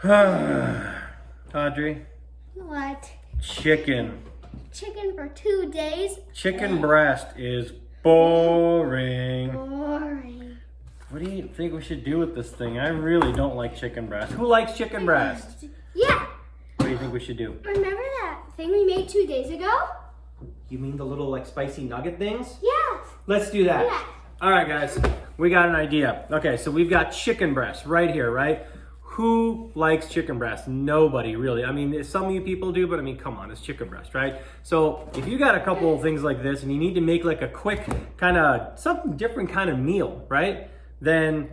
Audrey, What? chicken. Chicken for 2 days? Chicken breast is boring. Boring. What do you think we should do with this thing? I really don't like chicken breast. Who likes chicken breast? Yeah. What do you think we should do? Remember that thing we made 2 days ago? You mean the little like spicy nugget things? Yes. Let's do that. Yes. All right, guys, we got an idea. Okay, so we've got chicken breast right here, right? Who likes chicken breast? Nobody, really. I mean, some of you people do, but I mean, come on, it's chicken breast, right? So if you got a couple of things like this and you need to make like a quick kind of something different kind of meal, right? Then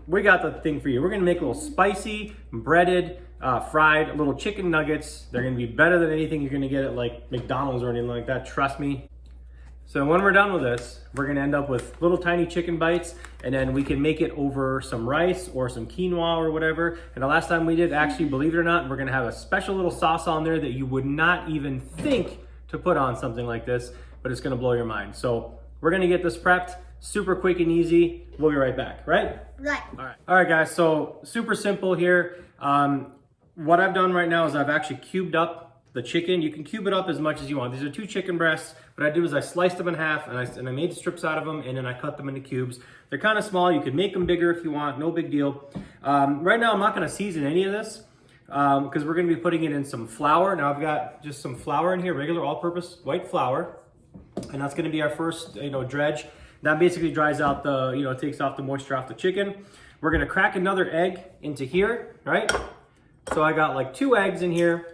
we got the thing for you. We're gonna make a little spicy, breaded, fried little chicken nuggets. They're gonna be better than anything you're gonna get at like McDonald's or anything like that, trust me. So when we're done with this, we're gonna end up with little tiny chicken bites, and then we can make it over some rice or some quinoa or whatever. And the last time we did, actually, believe it or not, we're gonna have a special little sauce on there that you would not even think to put on something like this, but it's gonna blow your mind. So we're gonna get this prepped, super quick and easy. We'll be right back, right? Right. All right, guys, so super simple here. What I've done right now is I've actually cubed up the chicken. You can cube it up as much as you want. These are 2 chicken breasts. What I did was I sliced them in half and I made strips out of them, and then I cut them into cubes. They're kind of small. You could make them bigger if you want, no big deal. Right now I'm not gonna season any of this because we're gonna be putting it in some flour. Now I've got just some flour in here, regular all-purpose white flour, and that's gonna be our first, dredge. That basically dries out the, takes off the moisture off the chicken. We're gonna crack another egg into here, right? So I got like 2 eggs in here.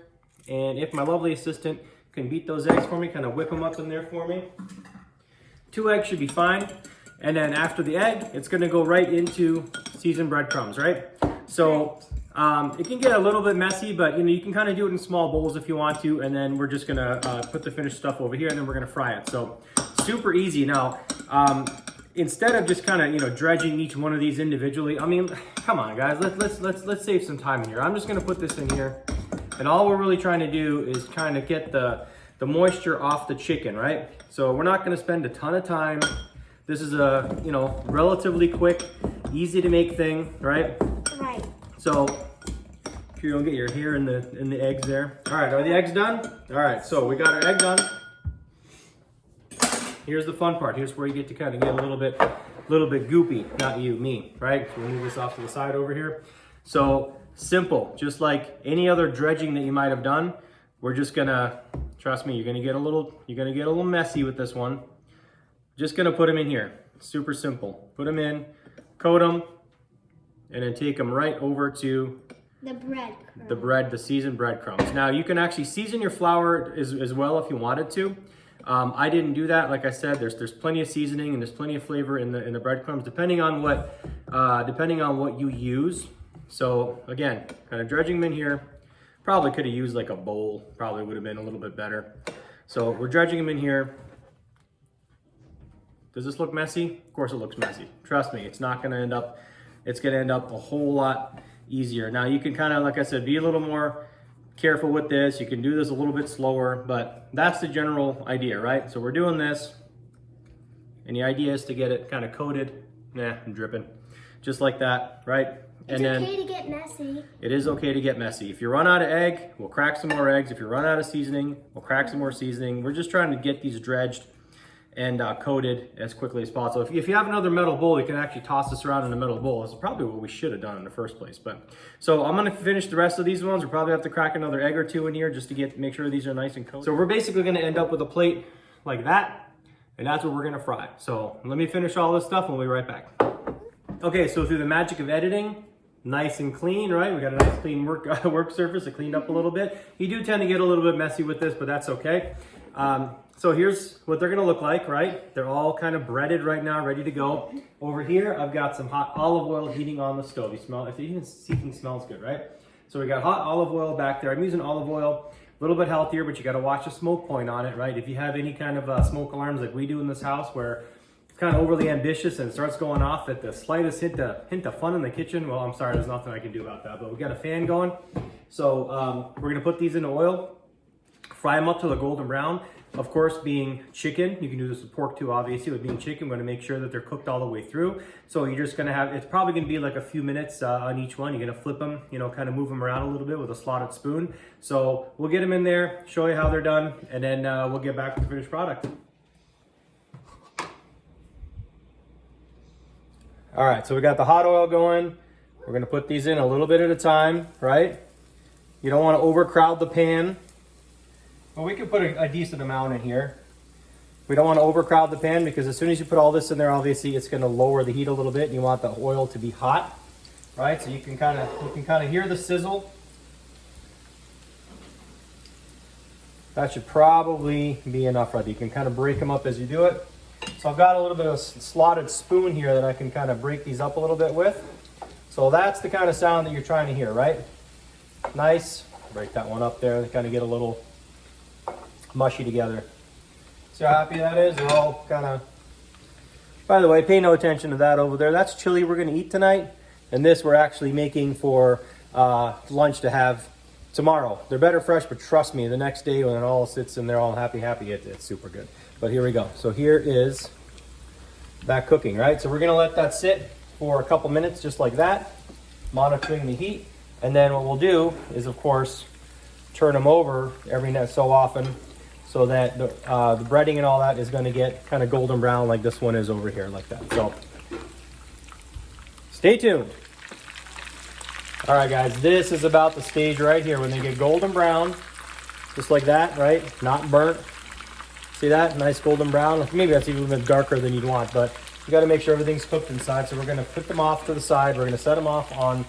And if my lovely assistant can beat those eggs for me, kind of whip them up in there for me. 2 eggs should be fine. And then after the egg, it's gonna go right into seasoned breadcrumbs, right? So it can get a little bit messy, but you can kind of do it in small bowls if you want to. And then we're just gonna put the finished stuff over here, and then we're gonna fry it. So super easy. Now, instead of just kind of dredging each one of these individually, I mean, come on guys, let's save some time in here. I'm just gonna put this in here. And all we're really trying to do is kind of get the moisture off the chicken, right? So we're not gonna spend a ton of time. This is a, relatively quick, easy to make thing, right? Right. So if you don't get your hair in the eggs there. All right, are the eggs done? All right, so we got our egg done. Here's the fun part. Here's where you get to kind of get a little bit goopy, not you, me, right? So we'll move this off to the side over here. So simple, just like any other dredging that you might have done. We're just gonna, trust me, you're gonna get a little messy with this one. Just gonna put them in here. Super simple. Put them in, coat them, and then take them right over to the seasoned breadcrumbs. Now you can actually season your flour as well if you wanted to. I didn't do that. Like I said, there's plenty of seasoning and there's plenty of flavor in the breadcrumbs, depending on what you use. So again, kind of dredging them in here. Probably could have used like a bowl. Probably would have been a little bit better. So we're dredging them in here. Does this look messy? Of course it looks messy. Trust me, it's not gonna end up, it's gonna end up a whole lot easier. Now you can kind of, like I said, be a little more careful with this. You can do this a little bit slower, but that's the general idea, right? So we're doing this, and the idea is to get it kind of coated. Nah, I'm dripping. Just like that, right? It's okay to get messy. It is okay to get messy. If you run out of egg, we'll crack some more eggs. If you run out of seasoning, we'll crack some more seasoning. We're just trying to get these dredged and coated as quickly as possible. If you have another metal bowl, you can actually toss this around in a metal bowl. That's probably what we should have done in the first place. But so I'm gonna finish the rest of these ones. We'll probably have to crack another egg or 2 in here just to make sure these are nice and coated. So we're basically gonna end up with a plate like that, and that's what we're gonna fry. So let me finish all this stuff and we'll be right back. Okay, so through the magic of editing, nice and clean, right? We got a nice clean work surface. It cleaned up a little bit. You do tend to get a little bit messy with this, but that's okay. So here's what they're gonna look like, right? They're all kind of breaded right now, ready to go. Over here, I've got some hot olive oil heating on the stove. You smell, if even seeking smells good, right? So we got hot olive oil back there. I'm using olive oil, a little bit healthier, but you gotta watch the smoke point on it, right? If you have any kind of smoke alarms like we do in this house where it's kind of overly ambitious and starts going off at the slightest hint of fun in the kitchen, well, I'm sorry, there's nothing I can do about that, but we got a fan going. So we're gonna put these into oil Fry them up till they're golden brown. Of course, being chicken, you can do this with pork too, obviously. With being chicken, we're gonna make sure that they're cooked all the way through. So you're just gonna have, it's probably gonna be like a few minutes on each one. You're gonna flip them, you know, kind of move them around a little bit with a slotted spoon. So we'll get them in there, show you how they're done, and then we'll get back to the finished product. All right, so we got the hot oil going. We're gonna put these in a little bit at a time, right? You don't wanna overcrowd the pan. Well, we can put a decent amount in here. We don't want to overcrowd the pan because as soon as you put all this in there, obviously it's going to lower the heat a little bit, and you want the oil to be hot, right? So you can kind of hear the sizzle. That should probably be enough right there. You can kind of break them up as you do it. So I've got a little bit of a slotted spoon here that I can kind of break these up a little bit with. So that's the kind of sound that you're trying to hear, right? Nice. Break that one up there. They kind of get a little mushy together. See how happy that is? They're all kind of... By the way, pay no attention to that over there. That's chili we're going to eat tonight. And this we're actually making for lunch to have tomorrow. They're better fresh, but trust me, the next day when it all sits in there all happy, it's super good. But here we go. So here is that cooking, right? So we're going to let that sit for a couple minutes just like that, monitoring the heat. And then what we'll do is, of course, turn them over every so often, so that the breading and all that is going to get kind of golden brown like this one is over here, like that. So stay tuned. All right, guys, this is about the stage right here when they get golden brown, just like that, right? Not burnt. See that? Nice golden brown. Maybe that's even a bit darker than you'd want, but you got to make sure everything's cooked inside. So we're going to put them off to the side. We're going to set them off on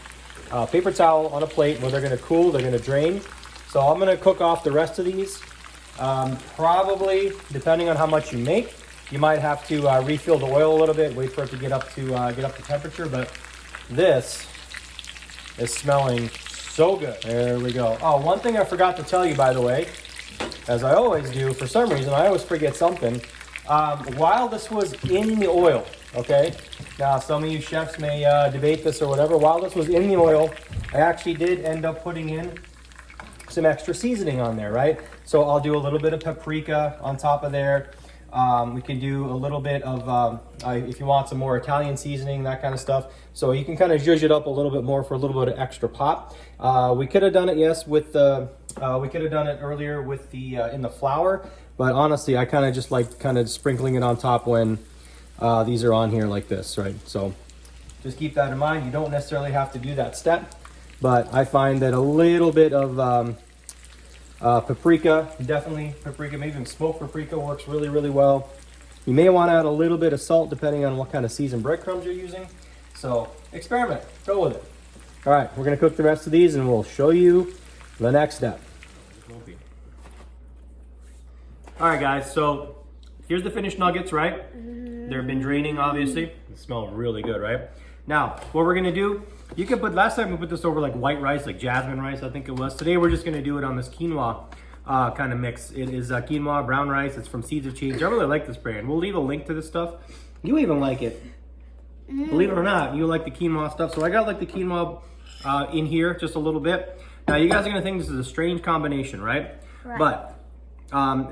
paper towel on a plate where they're going to cool. They're going to drain. So I'm going to cook off the rest of these. Probably, depending on how much you make, you might have to refill the oil a little bit, wait for it to get up to temperature. But this is smelling so good. There we go. Oh, one thing I forgot to tell you, by the way, as I always do, for some reason, I always forget something. While this was in the oil, okay? Now, some of you chefs may debate this or whatever. While this was in the oil, I actually did end up putting in some extra seasoning on there, right? So I'll do a little bit of paprika on top of there. We can do a little bit of, if you want some more Italian seasoning, that kind of stuff. So you can kind of zhuzh it up a little bit more for a little bit of extra pop. We could have done it, yes, with the, we could have done it earlier with the, in the flour, but honestly, I kind of just like kind of sprinkling it on top when these are on here like this, right? So just keep that in mind. You don't necessarily have to do that step. But I find that a little bit of paprika, definitely paprika, maybe even smoked paprika works really, really well. You may want to add a little bit of salt depending on what kind of seasoned breadcrumbs you're using. So experiment, go with it. All right, we're going to cook the rest of these and we'll show you the next step. All right, guys, so here's the finished nuggets, right? They've been draining, obviously. They smell really good, right? Now, what we're going to do, you can put, last time we put this over like white rice, like jasmine rice, I think it was. Today we're just gonna do it on this quinoa kind of mix. It is quinoa, brown rice. It's from Seeds of Change. I really like this brand. We'll leave a link to this stuff. You even like it. Believe it or not, you like the quinoa stuff. So I got like the quinoa in here just a little bit. Now you guys are gonna think this is a strange combination, right? But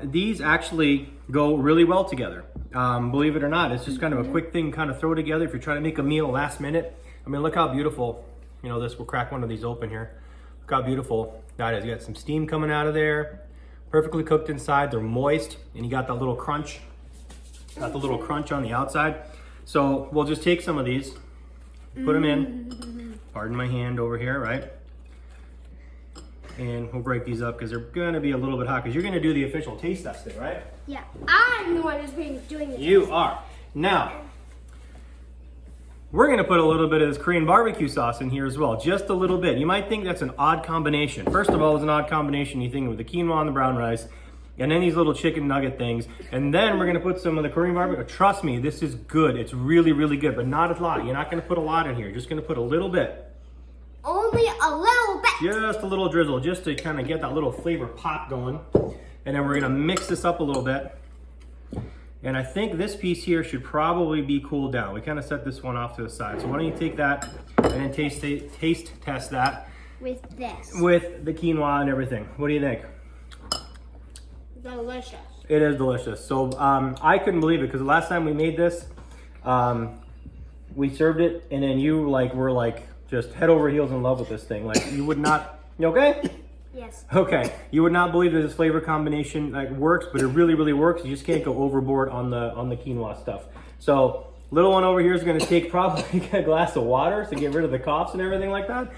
these actually go really well together. Believe it or not, it's just kind of a quick thing, kind of throw together if you're trying to make a meal last minute. I mean, look how beautiful, you know, this, we'll crack one of these open here. Look how beautiful that is. You got some steam coming out of there, perfectly cooked inside. They're moist, and you got that little crunch, got the little crunch on the outside. So we'll just take some of these, put them in, pardon my hand over here, right? And we'll break these up because they're gonna be a little bit hot because you're gonna do the official taste testing, right? Yeah, I'm the one who's been doing it. You are. Now, we're gonna put a little bit of this Korean barbecue sauce in here as well, just a little bit. You might think that's an odd combination. First of all, it's an odd combination. You think with the quinoa and the brown rice, and then these little chicken nugget things. And then we're gonna put some of the Korean barbecue. Trust me, this is good. It's really, really good, but not a lot. You're not gonna put a lot in here. You're just gonna put a little bit. Only a little bit. Just a little drizzle, just to kind of get that little flavor pop going. And then we're gonna mix this up a little bit. And I think this piece here should probably be cooled down. We kind of set this one off to the side. So why don't you take that and then taste test that with this. With the quinoa and everything. What do you think? delicious. It is delicious. So I couldn't believe it because the last time we made this, we served it and then you were just head over heels in love with this thing. Like you would not, you okay? Yes. Okay, you would not believe that this flavor combination works, but it really, really works. You just can't go overboard on the quinoa stuff. So little one over here is going to take probably a glass of water to get rid of the coughs and everything like that.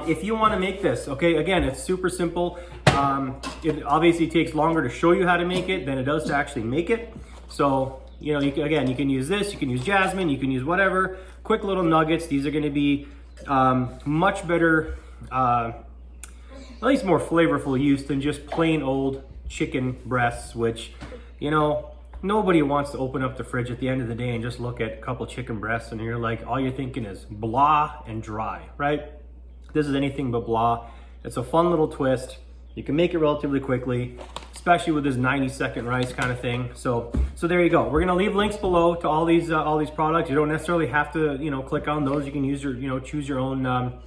If you want to make this, okay, again, it's super simple. It obviously takes longer to show you how to make it than it does to actually make it. So, you know, you can use this, you can use jasmine, you can use whatever. Quick little nuggets. These are going to be much better, at least more flavorful use than just plain old chicken breasts, which, you know, nobody wants to open up the fridge at the end of the day and just look at a couple chicken breasts and you're like, all you're thinking is blah and dry, right? This is anything but blah. It's a fun little twist. You can make it relatively quickly, especially with this 90-second rice kind of thing. So there you go. We're gonna leave links below to all these products. You don't necessarily have to, you know, click on those. You can use your, you know, choose your own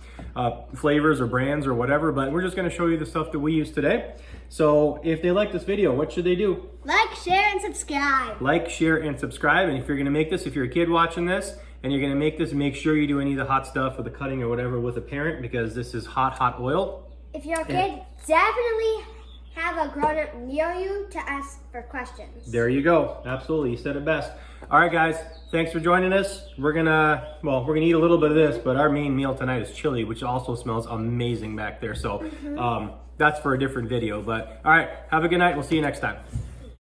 flavors or brands or whatever. But we're just gonna show you the stuff that we use today. So if they like this video, what should they do? Like, share, and subscribe. Like, share, and subscribe. And if you're gonna make this, if you're a kid watching this, and you're gonna make this, make sure you do any of the hot stuff or the cutting or whatever with a parent because this is hot oil. If you're a kid, definitely have a grown-up near you to ask for questions. There you go. Absolutely. You said it best. All right, guys. Thanks for joining us. We're gonna eat a little bit of this, but our main meal tonight is chili, which also smells amazing back there. So that's for a different video. But all right, have a good night. We'll see you next time.